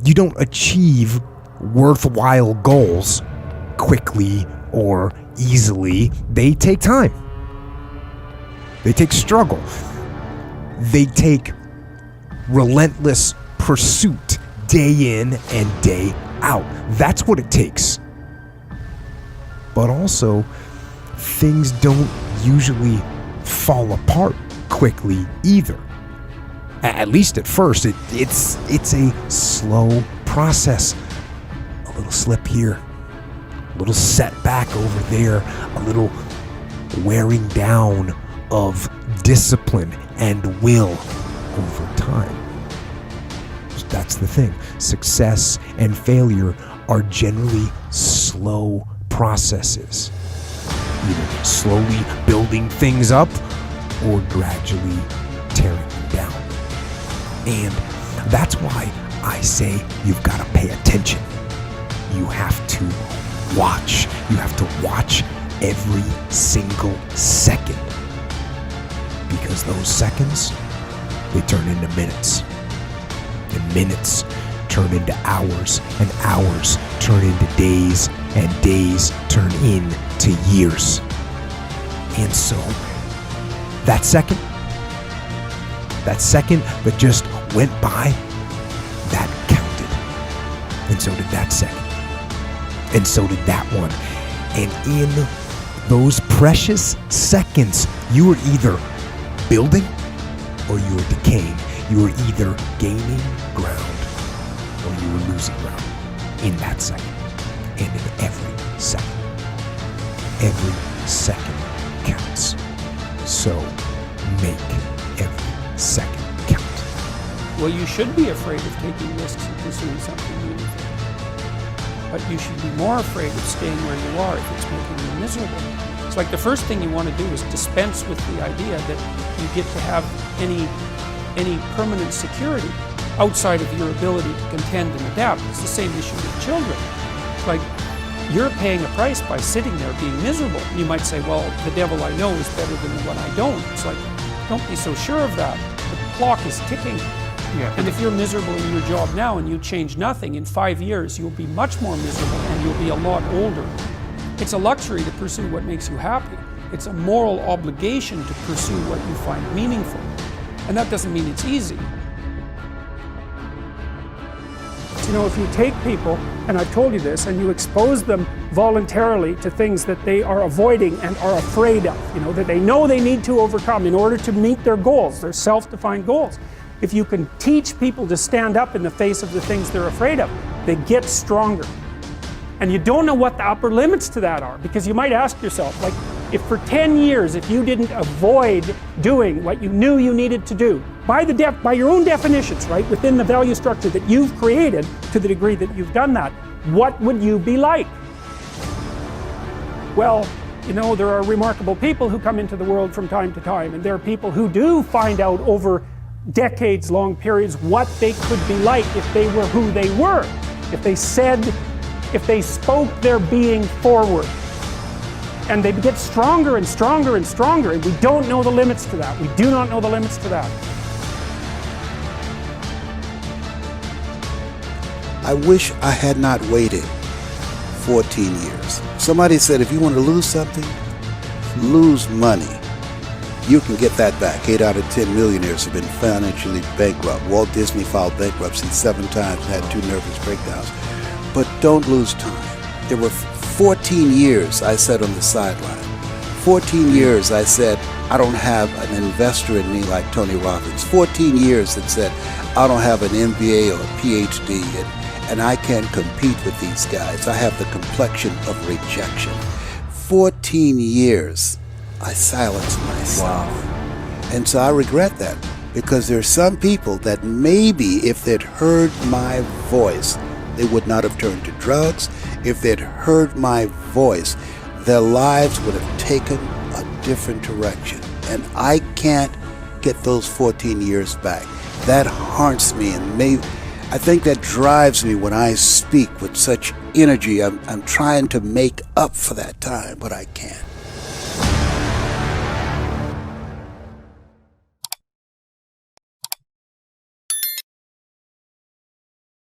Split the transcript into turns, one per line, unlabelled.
You don't achieve worthwhile goals quickly or easily. They take time. They take struggle. They take relentless pursuit day in and day out. That's what it takes. But also, things don't usually fall apart quickly either. At least at first, it's a slow process. A little slip here, a little setback over there, a little wearing down of discipline and will over time. That's the thing. Success and failure are generally slow processes. Either slowly building things up or gradually tearing them down. And that's why I say you've got to pay attention. You have to watch. You have to watch every single second. Because those seconds, they turn into minutes. And minutes turn into hours. And hours turn into days. And days turn into years. And so, that second that just went by, that counted. And so did that second. And so did that one. And in those precious seconds, you were either building or you were decaying. You were either gaining ground or you were losing ground in that second. And in every second. Every second counts. So make every second count.
Well, you should be afraid of taking risks and pursuing something meaningful. But you should be more afraid of staying where you are if it's making you miserable. It's like the first thing you want to do is dispense with the idea that you get to have any permanent security outside of your ability to contend and adapt. It's the same issue with children. It's like you're paying a price by sitting there being miserable. You might say, well, the devil I know is better than the one I don't. It's like, don't be so sure of that. The clock is ticking. Yeah. And if you're miserable in your job now and you change nothing, in 5 years you'll be much more miserable and you'll be a lot older. It's a luxury to pursue what makes you happy. It's a moral obligation to pursue what you find meaningful. And that doesn't mean it's easy. You know, if you take people, and I've told you this, and you expose them voluntarily to things that they are avoiding and are afraid of, you know, that they know they need to overcome in order to meet their goals, their self-defined goals. If you can teach people to stand up in the face of the things they're afraid of, they get stronger. And you don't know what the upper limits to that are, because you might ask yourself, like, if for 10 years, if you didn't avoid doing what you knew you needed to do, by your own definitions, right, within the value structure that you've created, to the degree that you've done that, what would you be like? Well, you know, there are remarkable people who come into the world from time to time, and there are people who do find out over decades-long periods what they could be like if they were who they were, if they spoke their being forward. And they get stronger and stronger and stronger, and we don't know the limits to that. We do not know the limits to that.
I wish I had not waited 14 years. Somebody said if you want to lose something, lose money. You can get that back. 8 out of 10 millionaires have been financially bankrupt. Walt Disney filed bankruptcy 7 times and had 2 nervous breakdowns. But don't lose time. There were 14 years I sat on the sideline. 14 years I said, I don't have an investor in me like Tony Robbins. 14 years that said, I don't have an MBA or a PhD, and I can't compete with these guys. I have the complexion of rejection. 14 years I silenced myself. Wow. And so I regret that, because there are some people that maybe if they'd heard my voice, they would not have turned to drugs. If they'd heard my voice, their lives would have taken a different direction. And I can't get those 14 years back. That haunts me, and I think that drives me when I speak with such energy. I'm trying to make up for that time, but I can't.